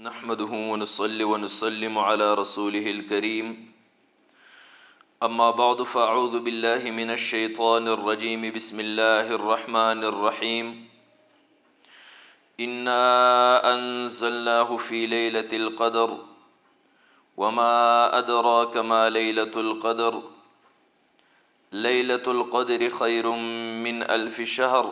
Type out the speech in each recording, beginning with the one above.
نحمده ونصلي ونسلم على رسوله الكريم أما بعد فأعوذ بالله من الشيطان الرجيم بسم الله الرحمن الرحيم إنا أنزلناه في ليلة القدر وما أدراك ما ليلة القدر ليلة القدر خير من 1000 شهر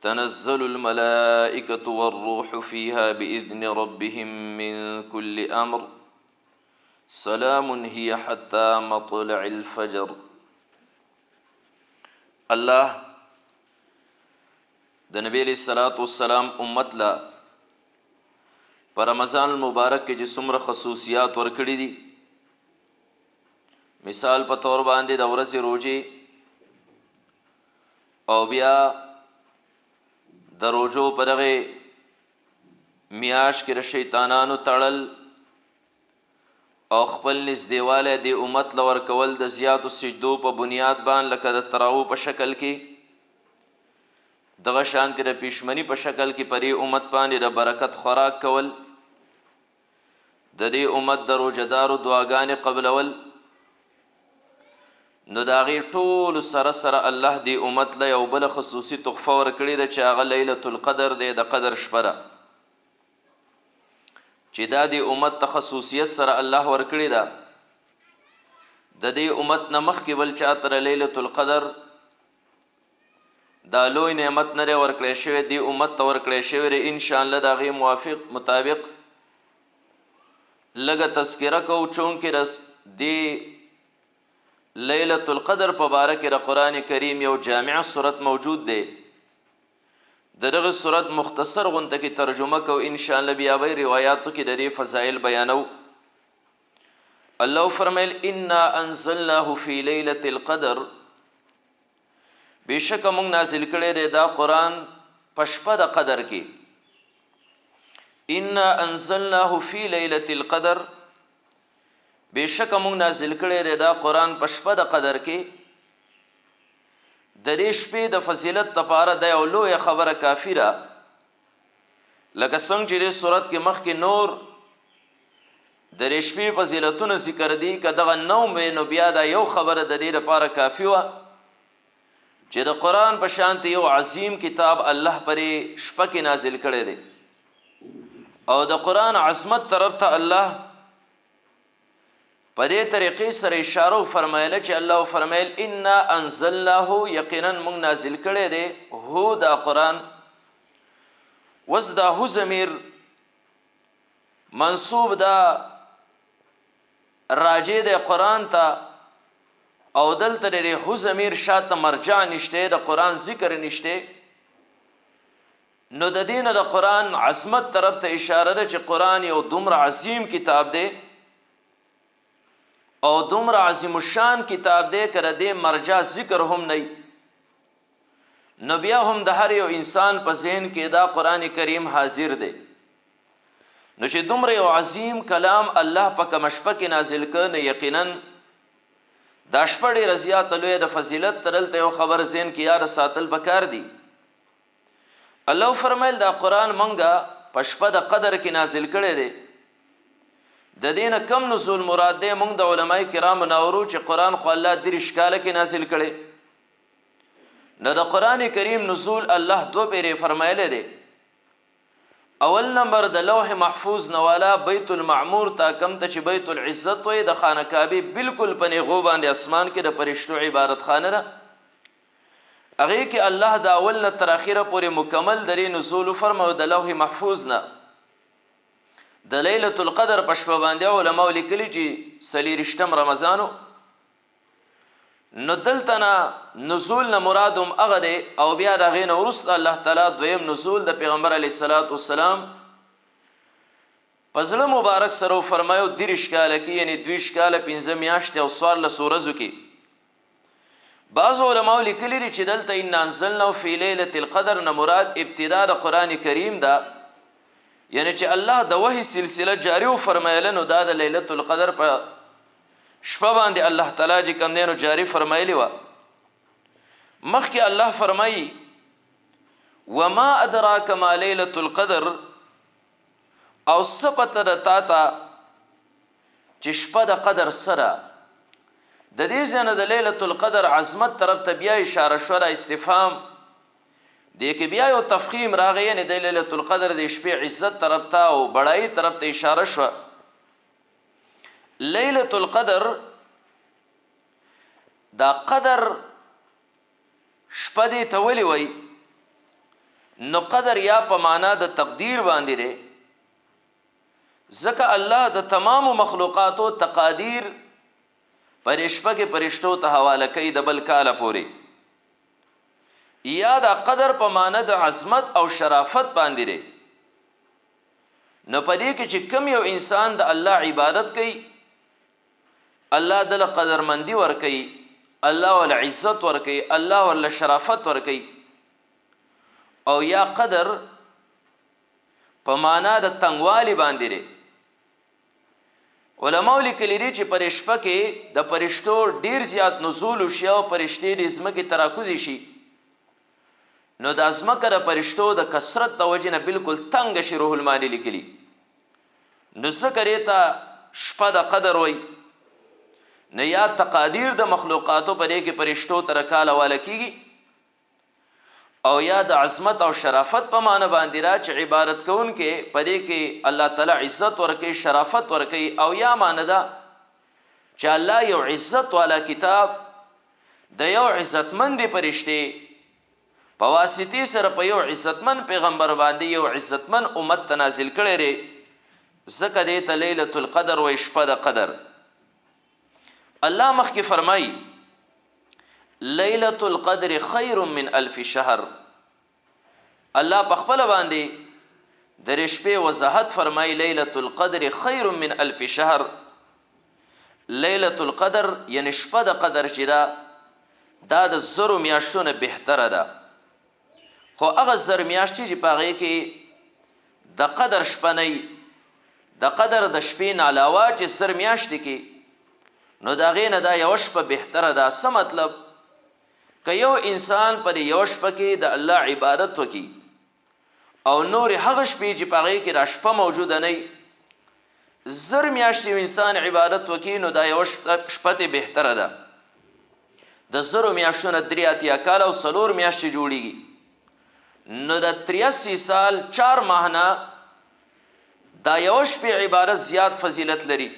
تنزل الملائكة والروح فيها بإذن ربهم من كل أمر سلام هي حتى مطلع الفجر. الله د نبی علیہ الصلوۃ والسلام امت لا پر رمضان المبارک کې چې څومره خصوصیات ورکړي دي، مثال په تور باندې د ورځې روزې او بیا د روزو په دغه میاشت کې د شیطانانو تړل او خپل نږدېوالی د امت له ورکول د زیاتو سجدو په بنیاد باندې لکه د تراویح په شکل کې، دغه شانتې د پیشمني په شکل کې په دې امت باندې د برکت خوراک کول، د دې امت د روژهدارو دعاګانې قبلول، نو د هغې ټولو سره سره الله دې امت له یو بله خصوصي تحفه ورکړې ده چې هغه لیلة القدر دی، د قدر شپه ده چې دا دې امت ته خصوصیت سره الله ورکړې ده. د دې امت نه مخکې بل چاته لیلة القدر دا لوی نعمت نه دی ورکړی شوی، دې امت ته ورکړی شوی دی. انشاءالله د هغې مطابق لږه تذکره کوو، چونکې دې لیلة القدر په باره کې د قرآن کریم یو جامع صورت موجود دی. د دغه صورت مختصر غونته کې ترجمه کو، انشاءالله بیا به روایاتو کې د دې فضایل بیانو. الله فرمیل انا انزلناه فی لیلة القدر، بېشکه موږ نازل کړی دی دا قرآن په شپه د قدر کې. انا انزلناه فی لیلة القدر، بېشکه موږ نازل کړی دی دا قرآن په شپه د قدر کې. د دې شپې د فضیلت لپاره دا یو لویه خبره کافي ده، لکه څنګه چې دې صورت کې مخکې نور د دې شپې فضیلتونه ذکر دي. که دغه نوم وی نو بیا دا یو خبره د دې لپاره کافي وه چې د قرآن په شانته یو عظیم کتاب الله پرې شپه کې نازل کړی دی، او د قرآن عظمت طرف ته الله په دې طریقې سره اشاره فرمایله چې الله فرمایل انا انزلناه، یقینا موږ نازل کړی دی هو دا قرآن. وس دا هو ضمیر منصوب دا راجع دی قرآن ته، او دلته د هو ضمیر شاته مرجع نشته، د قرآن ذکر نشته. نو د دې نه د قرآن عظمت طرف ته اشاره ده چې قرآن یو دومره عظیم کتاب دی او دومره عظیم الشان کتاب دی که د دې مرجع ذکر هم نه، نو بیا هم د هر یو انسان په ذهن کې دا قرآن کریم حاضر دی. نو چې دومره یو عظیم کلام الله په کومه شپه کې نازل کړ، نو یقینا دا شپه ډېره زیاته لویه د فضیلت ته دلته یو خبر ذهن کې یاد ساتل پکار دی. الله فرمایل دا قرآن منګه په شپه د قدر کې نازل کړی دی. د دې نه کم نزول مراد دی؟ موږ د علماء کرامو ناورو چې قرآن خو الله 30 کاله کې نازل کړی. نو د قرآن کریم نزول الله 2 پیرې فرمایلی دی. اول نمبر د لوح محفوظ نوالا بیت المعمور تا کم ته چې بیت العزت وی د خانه کعبې بالکل په نیغو باندې اسمان کې د پرشتو عبادت خانه ده، هغې کې الله د اول نه تر اخره پورې مکمل درې نزول فرمایو د لوح محفوظ نه. د لیلة القدر په شپه باندې علماء لیکلي چې 24 رمضانو، نو دلته نه نزول نه مراد هم هغه دی. او بیا د هغې نه وروسته الله تعالی دویم نزول د پیغمبر علیه الصلاة والسلام په زړه مبارک سره وفرمایو 30 کاله کې، یعنی 20 کاله 15 میاشتې او 14 ورځو کې. بعض علماء لیکلي دي چې دلته ان انزلناه فی لیلة القدر نه مراد ابتدا د قرآن کریم ده، یعنی چې الله د وحی سلسله جاری و فرمایله، نو دا د لیلة القدر په شپه باندې الله تعالی چې کوم دی نو جاری فرمایلی وه. مخکې الله فرمایي وما ادراک ما لیلة القدر، او څه پته ده تا ته چې شپه د قدر سره د دې ځای نه د لیلة القدر عظمت طرف ته بیا اشاره شوه استفهام دې کې بیا یو تفخیم راغی یعنې د لیلة القدر د شپې عزت طرف ته او بړایي طرف ته اشاره شوه لیلة القدر دا قدر شپه دې ته ولې وایي نو قدر یا په معنا د تقدیر باندې دی ځکه الله د تمامو مخلوقاتو تقادیر پر شپه کې فرشتو ته حواله کوي د بل کاله پورې یا دا قدر په معنا د عظمت او شرافت باندې دی نو په دې کې چې کم یو انسان د الله عبادت کوي الله دله قدرمندي ورکوي الله ول عزت ورکوي الله ول شرافت ورکوي او یا قدر په معنا د تنگوالی باندې دی علماء لیکلي دي چې پر شپه کې د فرشتو ډیر زیات نزول وشي او فرشتې د ځمکې تراکوزي شي نو د ځمکه د فرشتو د کثرت د وجې نه بالکل تنګ شي روح المانی لیکلي نو ځکه دې ته شپه د قدر وایي نه یا تقادیر د مخلوقاتو په دې کې فرشتو ته رکاله واله کېږي او یا د عظمت او شرافت په معنی باندې را چې عبادت کوونکې په دې کې الله تعالی عزت ورکوي شرافت ورکوي او یا معنی ده چې الله یو عزت والا کتاب د یو عزتمند فرشتې په واسطې سره په یو عزتمن پیغمبر باندې یو عزتمن امت ته نازل کړی دی ځکه دې ته لیلة القدر وایي شپه د قدر الله مخکې فرمایي لیلة القدر خیر من الف شهر الله په خپل باندې د شپې وضاحت فرمایي لیلة القدر خیر من الف شهر لیلة القدر یعنی شپه د قدر چې دا د زرو میاشتو نه بهتره ده خو هغه زر میاشتې چې په هغې کې د قدر شپه نه د قدر د شپې نه علاوه چې زر میاشتې کې نو د هغې نه دا یوه شپه بهتره ده څه مطلب که یو انسان پر یو شپه کې د الله عبادت وکړي او نور هغه شپې چې په هغې کې دا شپه موجوده نه زر میاشتې انسان عبادت وکړي نو دا یوه شپه ته بهتره ده د زرو میاشتو نه 83 کاله او 4 میاشتې جوړیږي نو د 83 سال 4 ماه نه دا یوه شپې عبادت زیات فضیلت لري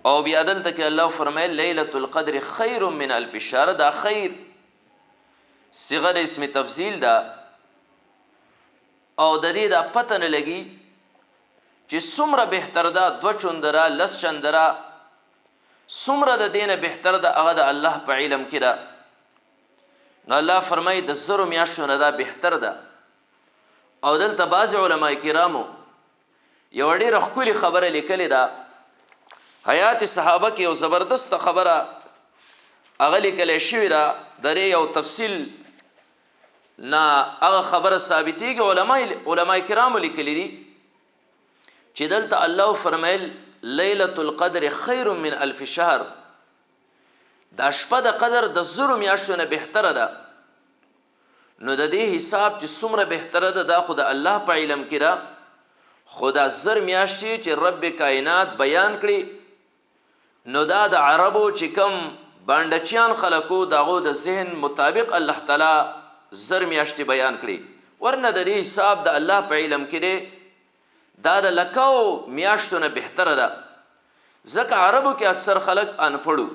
او بیا دلته کې الله فرمایي لیلة القدر خیر من الف شهر دا خیر صيغه د اسم تفضیل ده او د دې دا پته نه لګي چې څومره بهتر ده 2 چندره 10 چندره څومره د دې نه بهتر ده هغه د الله په علم کې ده نو الله فرمایي د زرو میاشتو نه دا بهتر ده او دلته بعض علما کرامو یو ډېره ښکلې خبره لیکلې ده حیات صحابه کې یو زبردست خبره هغه لیکلی شوې ده د دې یو تفصیل نه هغه خبره ثابتېږي علما کرامو لیکلي دي چې دلته الله فرمیل لیلة القدر خیر من الف شهر دا شپه د قدر د زرو میاشتو نه بهتره ده نو د دې حساب چې څومره بهتره ده دا خو د الله په علم کې ده خو دا زر میاشتې چې رب کائنات بیان کړي نو دا د عربو چې کم بانډچیان خلکو داغو د ذهن مطابق الله تعالی زر میاشتې بیان کړي ورنه د دې حساب د الله په علم کې دی دا د لکو میاشتو نه بهتره ده ځکه عربو کې اکثر خلک انپړو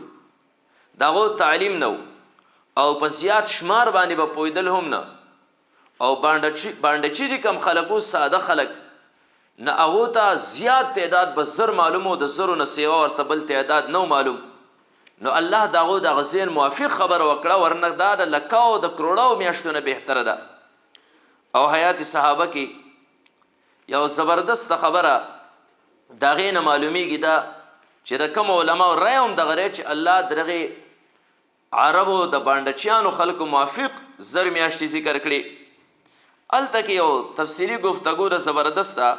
داغو تعلیم نو او په زیات شمار باندې به پویدل هم نه او بانډچی چې کم خلکو ساده خلک نه هغو ته زیات تعداد به زر معلومو د زرو نه سیوا ورته بل تعداد نو معلوم نو الله داغو د غزین موافق خبر وکړه ورنه دا د لکاو د کروڑاو میاشتو نه بهتره ده او حیات صحابه کې یو زبردست خبره داغې نه معلومیږي دا چې د کوم علماو رای هم دغه رای چې الله دغه عربو د بانډچیانو خلکو موافق زر میاشتې ذکر کړي هلته کې یو تفصیلي گفتگو د زبردسته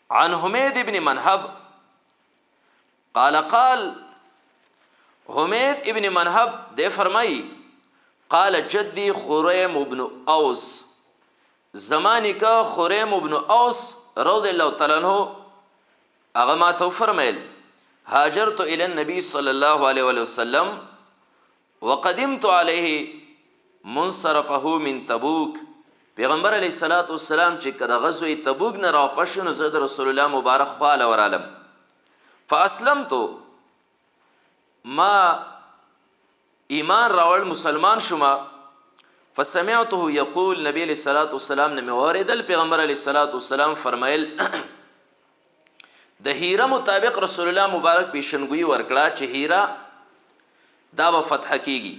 عن حمید ابن منهب قال حمید ابن منهب دے فرمائی قال جدی خریم ابن اوس زمانی کا خریم ابن اوس رضی الله تعالی عنہ هغه ما ته فرمایل هاجرت الى النبي صلی الله علیه وسلم وقدمت عليه منصرفه من تبوک. پیغمبر علیه الصلاۃ والسلام چې کله غزوه تبوک نه راپښ نو زه د رسول الله مبارک خواله ورالم. فاسلمت ما ایمان راوړ مسلمان شوم. فسمعته یقول نبی علیہ الصلوۃ والسلام نے اوریدل پیغمبر علیہ الصلوۃ والسلام فرمایل د هیره مطابق رسول الله مبارک پیشنګوئی ورکړه چې هیره دا به فتح کیږي.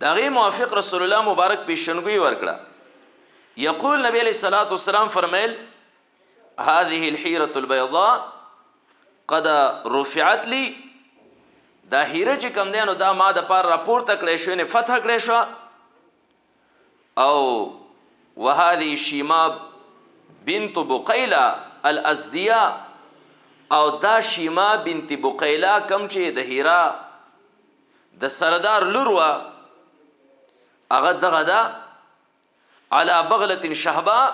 دا غي موافق رسول الله مبارک پیشنګوئی ورکړه. یقول نبی علیہ الصلوۃ والسلام فرمایل هذه الحیره البيضاء قد رفعت لي. دا هیره چې کوم دی نو دا ما د پار راپورته کړی شو نه فتح کړی شو. او وهذه شیما بنت بقیلا الازدیه او دا شیما بنت بقیلا کم چې د هیرا د سردار لور وا هغه دغه دا علی بغلة شهباء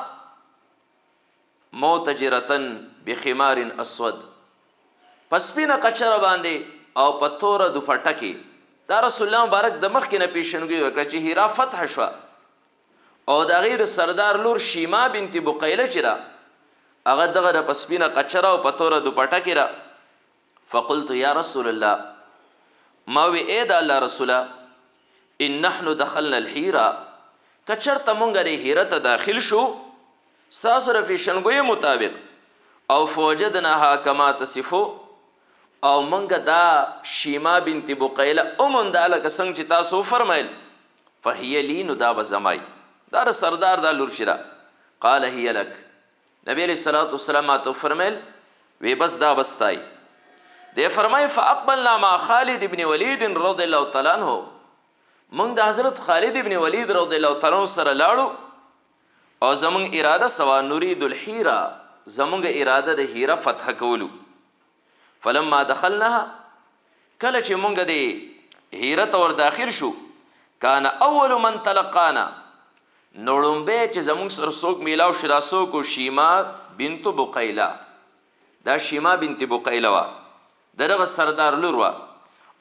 موتجرتن بخمار اسود. پسپینه قچره باندې او پتوره د فټکی دا رسول الله مبارک د مخ کې نه پیشنګي وکړه چې هیرا فتح شو او دا غیر سردار لور شیما بنت بقیله چې دا هغه دغه د پسپینه قچره او پتوره د پټکی را. فقلت یا رسول الله ما وی اے د الله رسوله ان نحن دخلنا الحیره کچرته مونږ د هیره ته داخل شو ساسره پیشنګوی مطابق او فوجدناها کما تصفو او مونږ دا شیما بنت بقیله اومنداله څنګه چې تاسو فرمایل فهي لي نو دا بزمای دا سردار دا لور شرا. قال هي لك. نبی علیہ الصلوۃ والسلام تو فرمایل وی بس دا بستای. دے فرمای فاقبلنا مع خالد ابن ولید رضی الله تعالی عنہ. مونږ د حضرت خالد ابن ولید رضی الله تعالی عنہ سره لاړو او زمونږ اراده سوا نريد الحیره زمونږ اراده د هیره فتح کولو. فلما دخلناها کله چې مونږ د هیره ته ور داخل شو کان اول من تلقانا نوړمبه چې زمونږ سره څوک میلاو شدا څوک شیما بنت بقیلا. دا شیما بنت بقیلا وا دغه سردار لور وا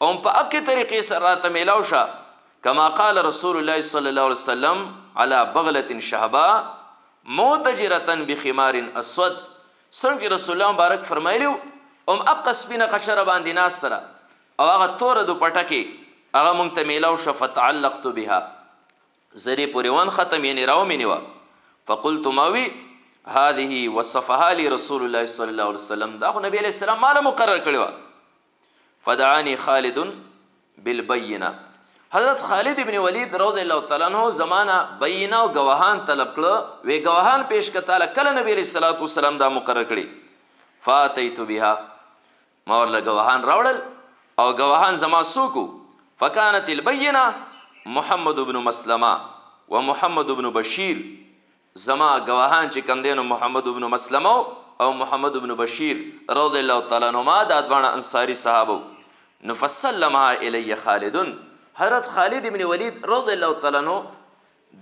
او په اکه طریقې سره ته میلاو شه کما قال رسول الله صلی الله علیه وسلم علی بغلة شهباء موتجرتن بخمار اسود. څنګه رسول الله مبارک فرمایلیو اقص بنا قشر باندې ناستره او هغه تور د پټکی هغه مونږ ته میلاو شه. فتعلقت بها زری پوری ون ختم یعنی راو مینیوا. فقلت ماوی هذه وصفها لي رسول الله صلی الله علیه وسلم. دا خو نبی علیہ السلام مال مقرر کړو. فدعاني خالد بالبینه. حضرت خالد ابن ولید رضی الله تعالی عنہ زمانہ بینه او گواهان طلب کړه. وی گواهان پیش کړه کله نبی علیہ الصلوۃ والسلام دا مقرر کړي. فاتیت بها ما ورله گواهان راوړل او گواهان زما سوکو. فکانت البینه محمد بن مسلمه و محمد بن بشیر. زما گواهان چې کم دینو محمد بن مسلمه او محمد بن بشیر رضی الله تعالی عنهما دا دوانه انصاری صحابه. نفسلمها الی خالد. حضرت خالد ابن ولید رضی الله تعالی عنہ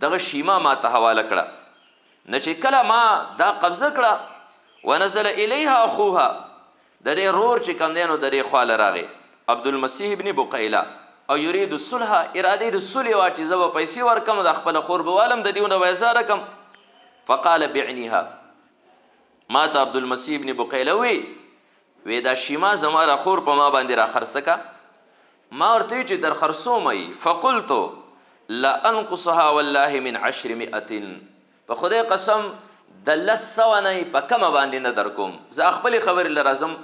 دغه شیما ما ته حواله کړه. نه چې کله ما دا قبضه کړه ونزل الیها اخوها د دې رور چې کم دینو د دې خواله راغی عبد المسیح ابن بقیلا او یرید الصلح اراده د صلح وا چې زو پیسې ورکم د خپل خور بوالم د دیونه وایزار کم. فقال بعنيها ما ته عبد المسیح ابن بقیلا وی دا شیما زما خور په ما باندې را خرڅکا. ما ورته چې در خرصو مې. فقلت لا انقصها والله من 1000. په خدای قسم د لسونه په کم باندې نه در کوم. زه خپل خبر لرازم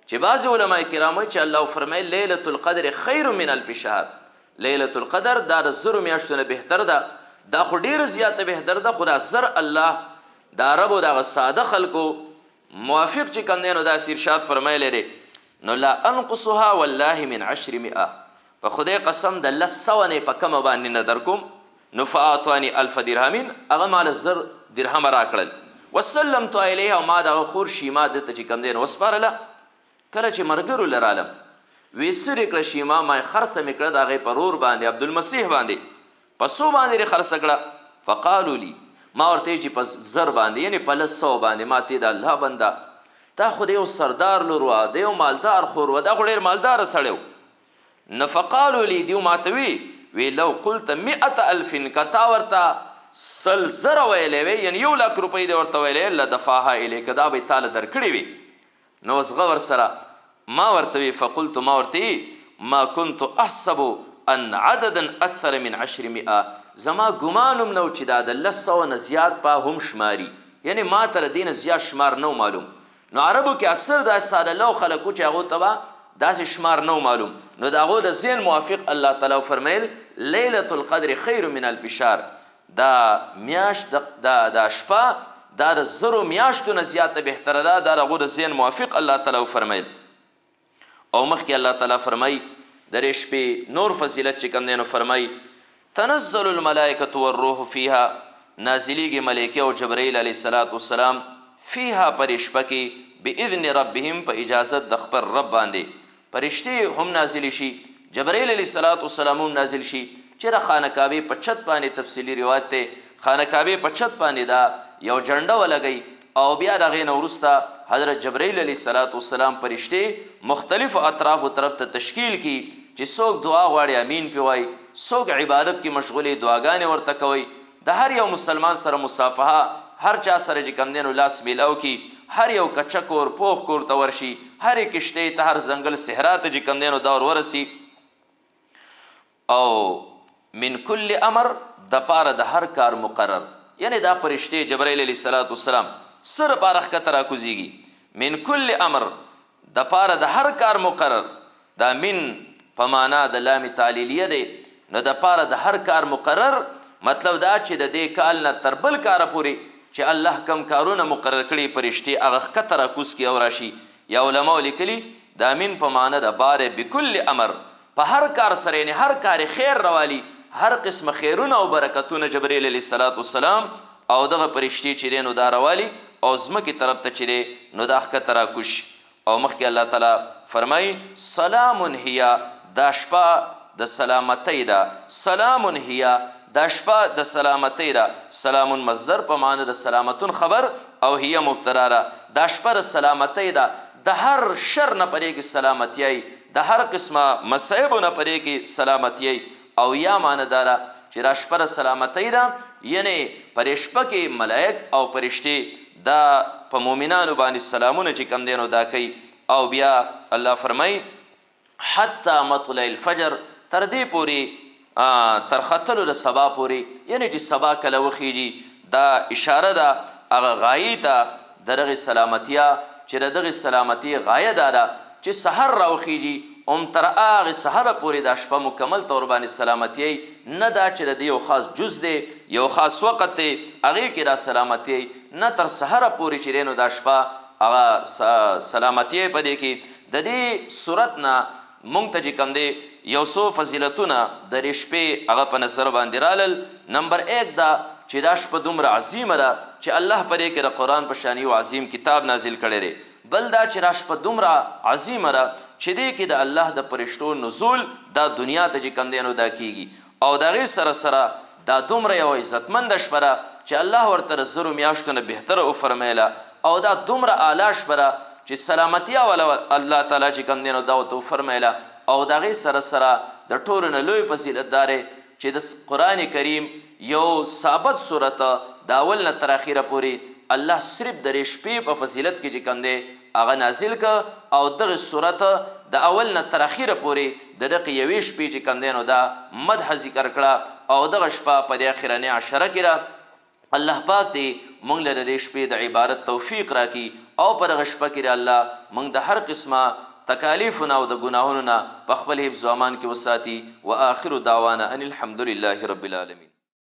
چې بعض علماء کرام چې الله فرمایي ليله القدر خير من الف شهر. ليله القدر دا د زر میاشتونه بهتر ده. دا خو ډیر زیاته بهتر ده. خدا زر الله دا رب او دا ساده خلکو موافق چې کوم دینو دا ارشاد فرمایلی دی نو لا انقصها والله من 1000. په خدای قسم د لسونه په کم باندې نه در کوم. نو فاعطاني 1000 درهم هغه مال زر درهم را کړل. وسلمت الیها ما دا خور شیما د ته چې کوم دین وسپارله. کله چې مرګرو لرالم وی سری کړه شیما ما خرڅ میکړه دا غي پرور باندې عبد المسیح باندې پسو باندې خرڅ کړه. فقالوا لي ما ورته چې په زر باندې یعنی په 100 باندې ما ته د الله بنده دا خو د یو سردار لور وه د یو مالدار خور وه دا خو ډېر مالداره سړی و. نو فقالو لی دیو ماته وی لو قلت 100,000 که تا ورته 100,000 ویلی وی یعنی 100,000 روپۍ دې ورته ویلی لدفعها الیک دا به یې تاله درکړې وي. نو زغه ورسره ما ورته وی فقلت ما ورته ما كنت احسب ان عددا اکثر من 10,000 زما ګمانم نو چې دا د 100 نه زیات په هم شماري یعنی ما ته د دې نه زیات شمار نو معلوم. نو عربو کې اکثر دا ساده لو خلکو چې هغو ته به داسې شمار نو معلوم. نو د هغو د ذهن موافق الله تعالی فرمیل لیلة القدر خیر من الف شهر دا میاشت دا شپه دا د 100 میاشتو نه زیاته بهتره ده دا د هغو د ذهن موافق الله تعالی فرمیل. او مخکې الله تعالی فرمای د دې شپې نور فضیلت چې کوم دی نو فرمای تنزل الملائکة والروح فیها نازلیږي ملایکې او جبرائیل علیه السلام فیها پر شپه کې باذن ربهم په اجازت د خپل رب باندې فرشتې هم نازلی شي جبرائیل علیه السلام هم نازل شي. چېرې خانه کعبې په چت باندې تفصیلي روایت دی خانه کعبې په چت باندې دا یو جنډه ولګئ او بیا د هغې نه وروسته حضرت جبرائیل علیه السلام فرشتې مختلفو اطرافو طرف ته تشکیل کی چې څوک دعا غواړي امین پې وایي څوک عبادت کې مشغولې دعاګانې ورته کوئ د هر یو مسلمان سره مصافحه هر چا سره چې کوم دی نو لاس میلاو کی هر یو کچه کور پوخ کور ته ورشي هرې کشتۍ ته هر ځنګل صحرا ته چې کوم دی نو دا ورسي. او من کل امر د پاره د هر کار مقرر یعنی دا فرشتې جبرائیل علیه السلام سر پاره ښکته راکوزیږي من کل امر د پاره د هر کار مقرر دا من په معنا د لام تعلیلیه دی نو د پاره د هر کار مقرر مطلب دا چې د دې کال نه تر بل کاره پورې چې الله کم کارونه مقرر کړي فرشتې هغه ښکته راکوز کړي او راشي. یا علماو لیکلي دا من په معنا د باره بکل امر په هر کار سره یعنی هر کار خیر راوالي هر قسم خیرونه او برکتونه جبرائیل علیه السلام او دغه فرشتې چې دی نو دا راوالي او ځمکې طرف ته چې دی نو دا ښکته راکوز شي. او مخکې الله تعالی فرمایي سلام هي دا شپه د سلامتۍ ده سلام هي دا شپه د سلامتۍ ده سلامون مصدر په معنی د سلامتون خبر او هي مبتدا ده دا شپه د سلامتۍ ده د هر شر نه پرې کې سلامتیای د هر قسمه مصیبو نه پرې کې سلامتیای. او یا معنی داره چې دا شپه د سلامتۍ ده یعنی پر شپه کې ملائک او فرشتې دا په مؤمنانو باندې سلامونه چې کوم دی نو دا کوي. او بیا الله فرمایي حتی مطلع الفجر تر دې پورې تر ختلو د سبا پورې یعنی چې سبا کله وخیږي دا اشاره ده هغه غایې ته د دغې سلامتیا چې د دغې سلامتي غایه دا ده چې سحر راوخیږي تر هغې سحره پورې دا شپه مکمل طور باندې سلامتي نه دا چې د دې یو خاص جز دی یو خاص وخت دی هغې کې دا سلامتي نه تر سحره پورې چې دی نو دا شپه هغه سلامتي په دې کې د دې صورت نه مونږ ته چې کوم دی یو څو فضیلتونه د دې شپې هغه په نظر باندې رالل. نمبر 1 دا چې دا شپه دومره عظیمه ده چې الله په دې کې د قرآن په شان یو عظیم کتاب نازل کړی دی. بل دا چې دا شپه دومره عظیمه ده چې دې کې د الله د فرشتو نزول دا دنیا ته چې کوم دی نو دا کیږي او د هغې سره سره دا دومره یو عزتمنده شپه ده چې الله ورته د 100 میاشتو نه بهتره وفرمیله او دا دومره اعلی شپه ده چې سلامتیا والا الله تعالی چې کوم دی نو دا ورته وفرمیله. او د هغې سره سره د ټولو نه لوی فضیلت دا دی چې د قرآن کریم یو ثابت صورت د اول نه تر اخیره پورې الله صرف د دې شپې په فضیلت کې چې کوم دی هغه نازل که او دغه صورت د اول نه تر اخیره پورې د دغې یوې شپې چې کوم دی نو دا مدح ذکر کړه او دغه شپه په دې اخرنۍ عشره کې ده. الله پاک دی مونږ له د دې شپې د عبادت توفیق راکړي او په دغه شپه کې الله مونږ د هر قسمه تکالیفونه او د ګناهونو نه په خپل حفظ و امان کې وساتي. و آخر دعوانا ان الحمد لله رب العالمین.